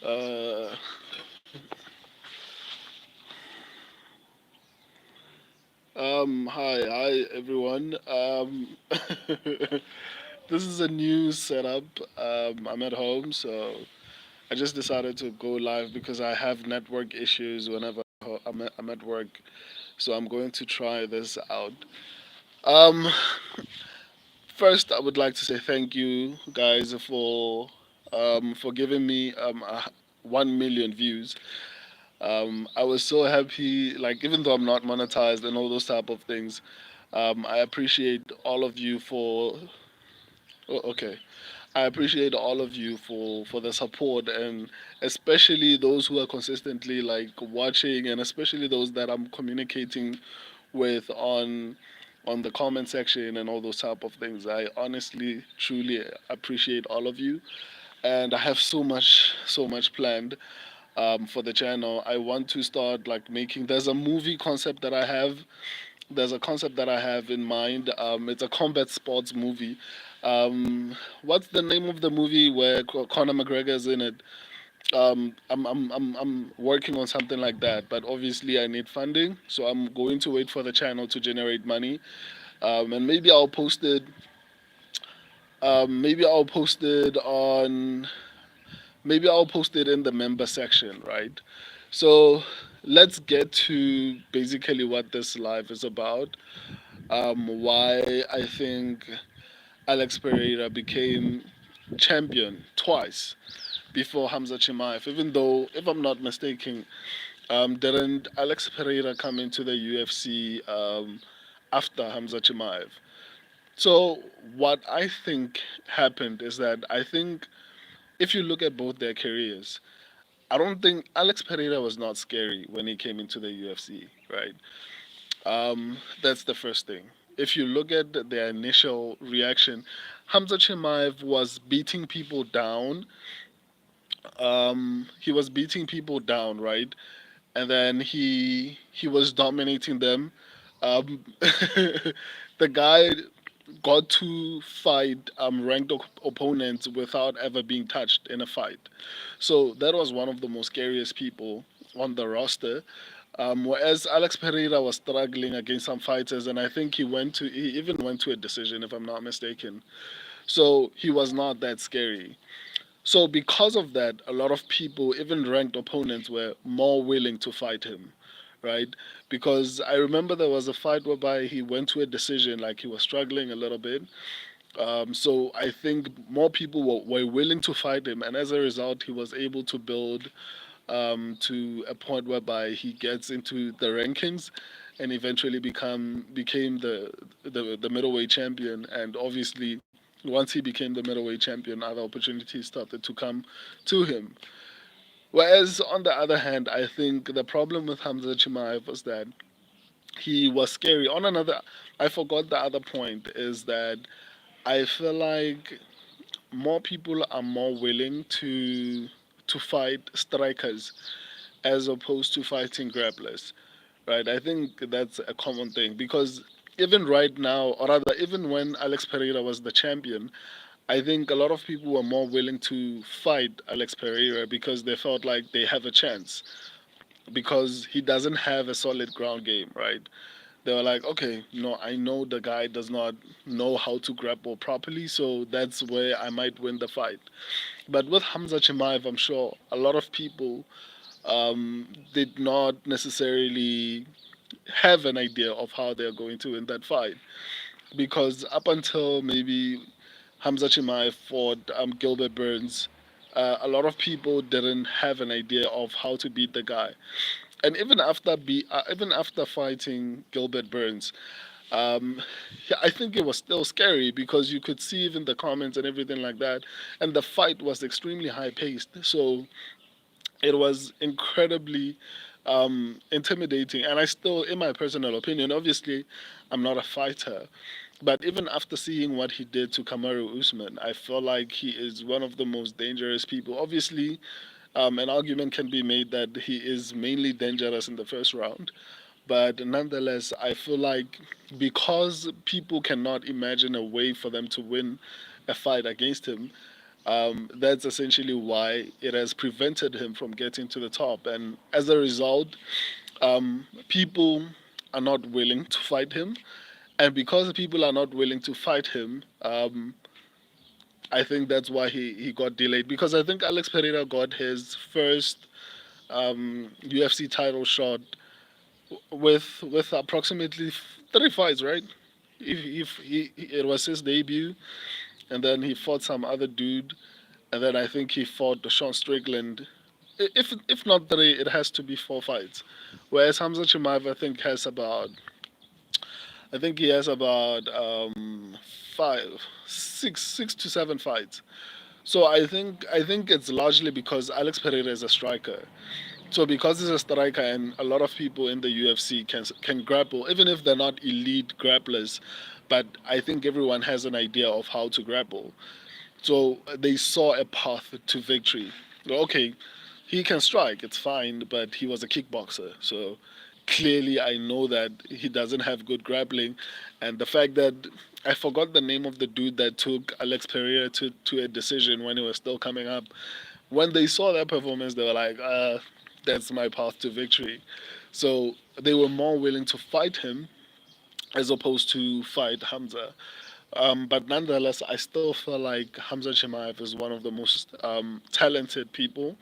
Uh, hi everyone. This is a new setup. I'm at home, so I just decided to go live because I have network issues whenever I'm at work. So I'm going to try this out. Um, First, I would like to say thank you guys for giving me 1 million views. I was so happy, like even though I'm not monetized and all those type of things. I appreciate all of you for. Oh, okay, I appreciate all of you for the support, and especially those who are consistently like watching, and especially those that I'm communicating with on the comment section and all those type of things. I honestly, truly appreciate all of you, and I have so much planned for the channel. I want to start like making. There's a movie concept that I have. There's a concept that I have in mind. It's a combat sports movie. What's the name of the movie where Conor McGregor is in it? I'm working on something like that, but obviously I need funding, so I'm going to wait for the channel to generate money, and maybe I'll post it. Maybe I'll post it on. Maybe I'll post it in the member section, right? So let's get to basically what this live is about. Why I think Alex Pereira became champion twice before Khamzat Chimaev, even though, if I'm not mistaken, didn't Alex Pereira come into the UFC after Khamzat Chimaev? So what I think happened is that I think if you look at both their careers, I don't think Alex Pereira was not scary when he came into the UFC, right? That's the first thing. If you look at their initial reaction, Hamza Chimaev was beating people down. He was beating people down, right? And then he was dominating them. Um, the guy got to fight ranked opponents without ever being touched in a fight. So that was one of the most scariest people on the roster. Whereas Alex Pereira was struggling against some fighters, and I think he even went to a decision, if I'm not mistaken. So he was not that scary. So because of that, a lot of people, even ranked opponents, were more willing to fight him, right? Because I remember there was a fight whereby he went to a decision, like he was struggling a little bit. So I think more people were willing to fight him, and as a result, he was able to build to a point whereby he gets into the rankings and eventually became the middleweight champion. And obviously, once he became the middleweight champion, other opportunities started to come to him. Whereas on the other hand, I think the problem with Hamza Chimaev was that he was scary. On another, I forgot the other point is that I feel like more people are more willing to fight strikers as opposed to fighting grapplers, right? I think that's a common thing because even right now, or rather, even when Alex Pereira was the champion, I think a lot of people were more willing to fight Alex Pereira because they felt like they have a chance because he doesn't have a solid ground game, right? They were like, okay, no, I know the guy does not know how to grapple properly, so that's where I might win the fight. But with Hamza Chimaev, I'm sure a lot of people did not necessarily have an idea of how they're going to win that fight. Because up until maybe Hamza Chimaev fought Gilbert Burns, a lot of people didn't have an idea of how to beat the guy. And even after fighting Gilbert Burns, um, yeah, I think it was still scary because you could see even the comments and everything like that, and the fight was extremely high paced. So it was incredibly intimidating. And I still, in my personal opinion, obviously, I'm not a fighter, but even after seeing what he did to Kamaru Usman, I feel like he is one of the most dangerous people. Obviously, an argument can be made that he is mainly dangerous in the first round. But nonetheless, I feel like because people cannot imagine a way for them to win a fight against him, That's essentially why it has prevented him from getting to the top. And as a result, people are not willing to fight him. And because people are not willing to fight him, I think that's why he got delayed. Because I think Alex Pereira got his first UFC title shot with approximately 3 fights, right? If it was his debut, and then he fought some other dude, and then I think he fought Sean Strickland. If not three, it has to be 4 fights. Whereas Hamza Chimaev, I think he has about five, six to 7 fights. So I think it's largely because Alex Pereira is a striker. So because he's a striker, and a lot of people in the UFC can grapple, even if they're not elite grapplers, but I think everyone has an idea of how to grapple. So they saw a path to victory. Okay, he can strike, it's fine, but he was a kickboxer. So clearly, I know that he doesn't have good grappling. And the fact that I forgot the name of the dude that took Alex Pereira to a decision when he was still coming up. When they saw that performance, they were like, that's my path to victory. So they were more willing to fight him as opposed to fight Hamza. But nonetheless, I still feel like Hamza Chimaev is one of the most talented people.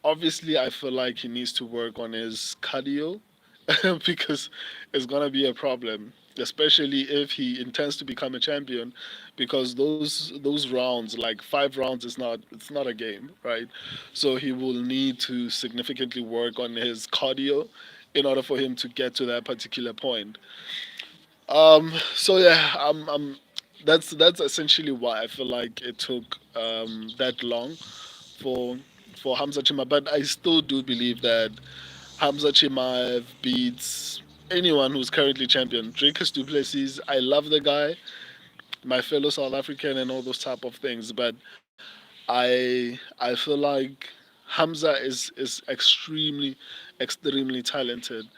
Obviously, I feel like he needs to work on his cardio because it's gonna be a problem, especially if he intends to become a champion. Because those rounds, like 5 rounds, is not it's not a game, right? So he will need to significantly work on his cardio in order for him to get to that particular point. So yeah, that's essentially why I feel like it took that long for Hamza Chima. But I still do believe that Hamza Chimaev beats anyone who's currently champion. Dricus Duplessis, I love the guy, my fellow South African, and all those type of things. But I feel like Hamza is extremely talented.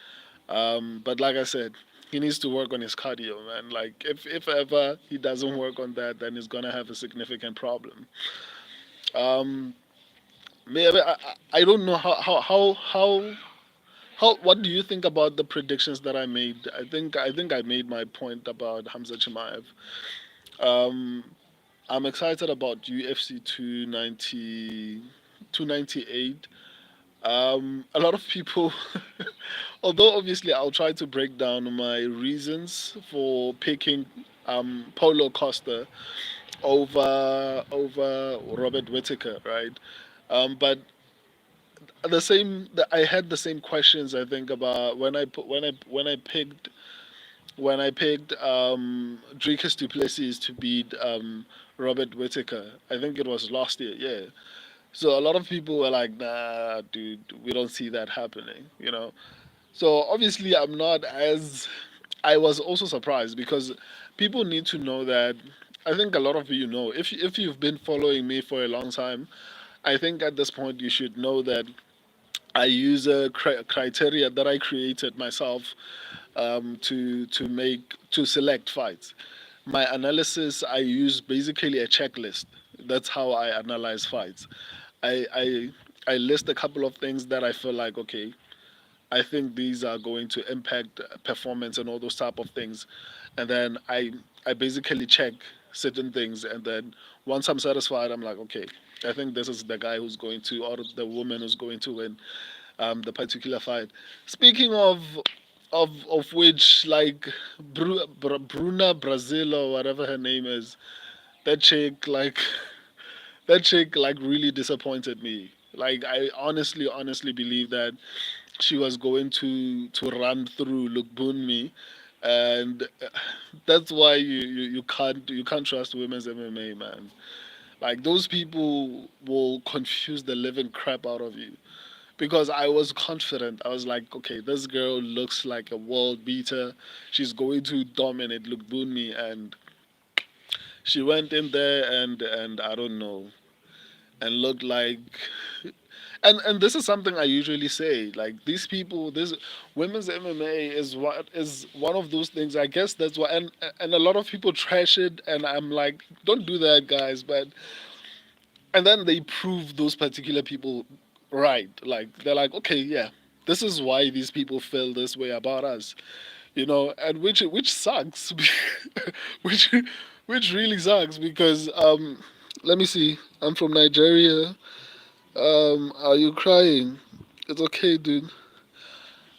But like I said, he needs to work on his cardio, man. Like if ever he doesn't work on that, then he's gonna have a significant problem. Um, Maybe I don't know how what do you think about the predictions that I made? I think I made my point about Hamza Chimaev. Um, I'm excited about UFC 298. A lot of people, although obviously I'll try to break down my reasons for picking Paulo Costa over Robert Whittaker, right? But I had the same questions. I think about when I picked Dricus Duplessis to beat Robert Whittaker. I think it was last year. Yeah. So a lot of people were like, "Nah, dude, we don't see that happening." So obviously, I'm not as. I was also surprised because people need to know that. I think a lot of you know. If you've been following me for a long time, I think at this point you should know that I use a criteria that I created myself to select fights. My analysis, I use basically a checklist. That's how I analyze fights. I I I list a couple of things that I feel like, okay, I think these are going to impact performance and all those type of things, and then I basically check certain things, and then once I'm satisfied, I'm like, okay, I think this is the guy who's going to, or the woman who's going to win the particular fight. Speaking of which, like Bruna Brazil or whatever her name is, that chick like that chick like really disappointed me. Like I honestly believe that she was going to run through Lukbunmi, and that's why you can't trust women's MMA, man. Like those people will confuse the living crap out of you. Because I was confident. I was like, okay, this girl looks like a world beater. She's going to dominate Lukbunmi, and she went in there and I don't know, and looked like. And this is something I usually say. Like these people, this women's MMA is one of those things. I guess that's why, and a lot of people trash it, and I'm like, don't do that, guys. But and then they prove those particular people right. Like they're like, okay, yeah, this is why these people feel this way about us, and which sucks, which which really sucks because let me see, I'm from Nigeria. Are you crying? It's okay, dude.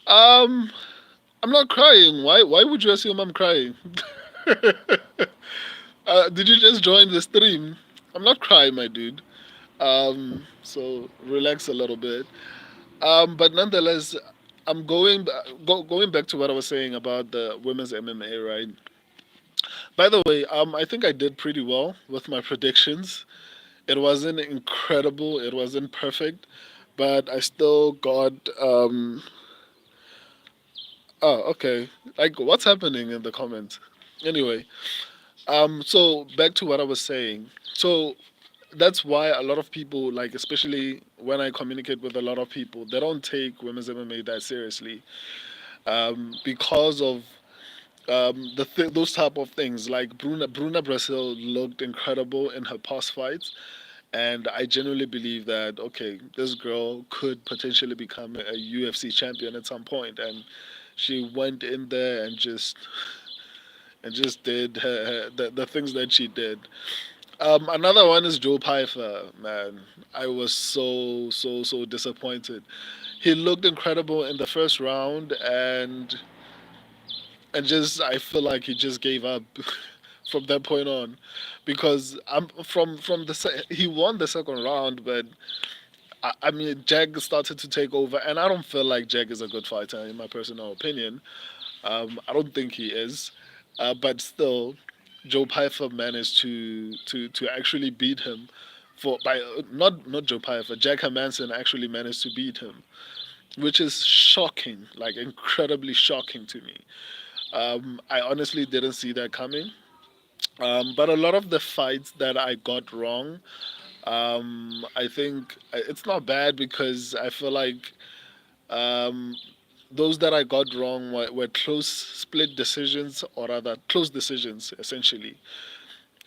Um, I'm not crying. Why would you assume I'm crying? Did you just join the stream? I'm not crying, my dude. So relax a little bit. But nonetheless, I'm going back to what I was saying about the women's MMA, right? By the way, I think I did pretty well with my predictions. It wasn't incredible, it wasn't perfect, but I still got. Oh, okay. Like, what's happening in the comments? Anyway, so back to what I was saying. So that's why a lot of people, like, especially when I communicate with a lot of people, they don't take women's MMA that seriously, because of those type of things. Like Bruna Brazil looked incredible in her past fights, and I genuinely believe that okay, this girl could potentially become a UFC champion at some point, and she went in there and just did the things that she did. Another one is Joe Pyfer. Man, I was so disappointed. He looked incredible in the first round, and just I feel like he just gave up from that point on, because I'm he won the second round, but I mean Jag started to take over, and I don't feel like Jag is a good fighter in my personal opinion. I don't think he is, but still, Joe Pyfer managed to actually beat him for by not Joe Pyfer, Jack Hermansson actually managed to beat him, which is shocking, like incredibly shocking to me. I honestly didn't see that coming. But a lot of the fights that I got wrong, I think it's not bad because I feel like um, those that I got wrong were close split decisions, or rather close decisions essentially.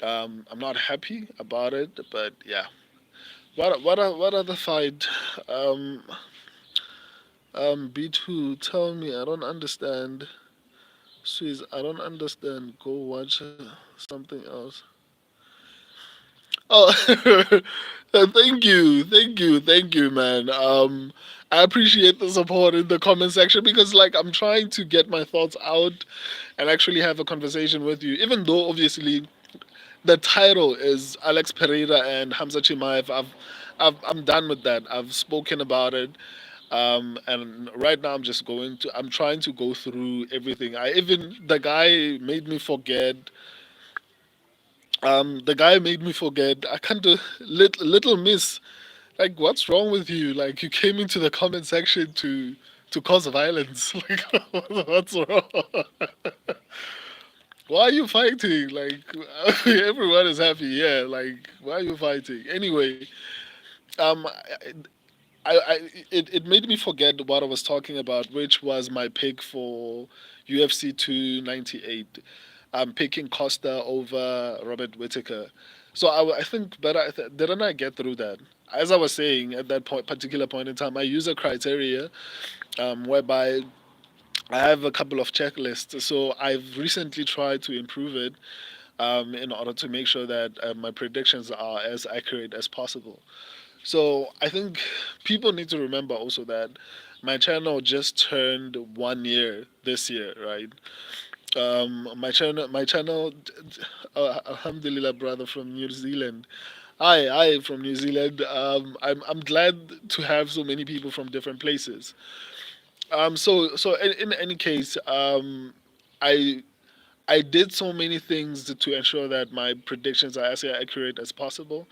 I'm not happy about it, but yeah. What other fight? Um, B2, tell me. I don't understand. Swiss, I don't understand. Go watch something else. Oh, thank you, man. I appreciate the support in the comment section because, like, I'm trying to get my thoughts out and actually have a conversation with you. Even though, obviously, the title is Alex Pereira and Khamzat Chimaev. I'm done with that. I've spoken about it. And right now, I'm trying to go through everything. The guy made me forget. The guy made me forget. I can't do little miss. Like, what's wrong with you? Like, you came into the comment section to cause violence. Like, what's wrong? Why are you fighting? Like, everyone is happy. Yeah. Like, why are you fighting? Anyway, um, it made me forget what I was talking about, which was my pick for UFC 298. I'm picking Costa over Robert Whitaker. So I think better didn't I get through that? As I was saying at that particular point in time, I use a criteria whereby I have a couple of checklists. So I've recently tried to improve it in order to make sure that my predictions are as accurate as possible. So I think people need to remember also that my channel just turned 1 year this year, right? My channel, Alhamdulillah, brother from New Zealand. Hi, from New Zealand. I'm glad to have so many people from different places. So in any case, I I did so many things to ensure that my predictions are as accurate as possible.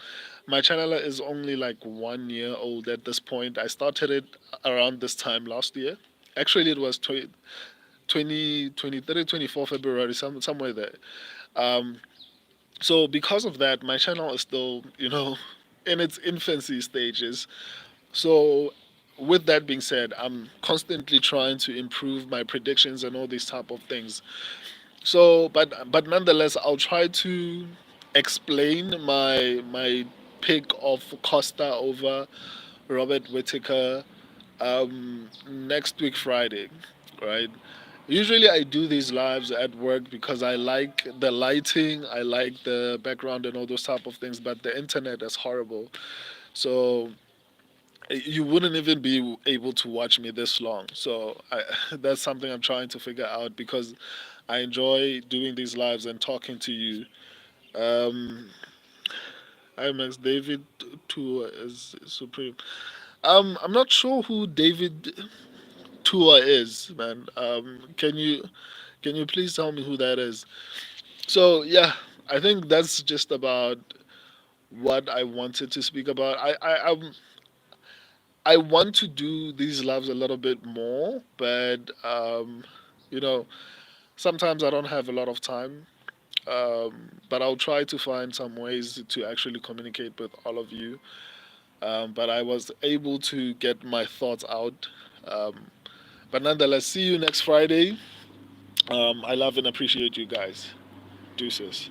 My channel is only like 1 year old at this point. I started it around this time last year. Actually, it was 24 February, somewhere there. Um, so because of that, my channel is still, in its infancy stages. So with that being said, I'm constantly trying to improve my predictions and all these type of things. So, but nonetheless, I'll try to explain my pick of Costa over Robert Whittaker next week Friday, right? Usually I do these lives at work because I like the lighting, I like the background and all those type of things, but the internet is horrible. So you wouldn't even be able to watch me this long. So that's something I'm trying to figure out because I enjoy doing these lives and talking to you. Um, IMAX David Tour is supreme. I'm not sure who David Tour is, man. Can you please tell me who that is? So yeah, I think that's just about what I wanted to speak about. I want to do these lives a little bit more, but you know, sometimes I don't have a lot of time. But I'll try to find some ways to actually communicate with all of you. But I was able to get my thoughts out. But nonetheless, see you next Friday. I love and appreciate you guys. Deuces.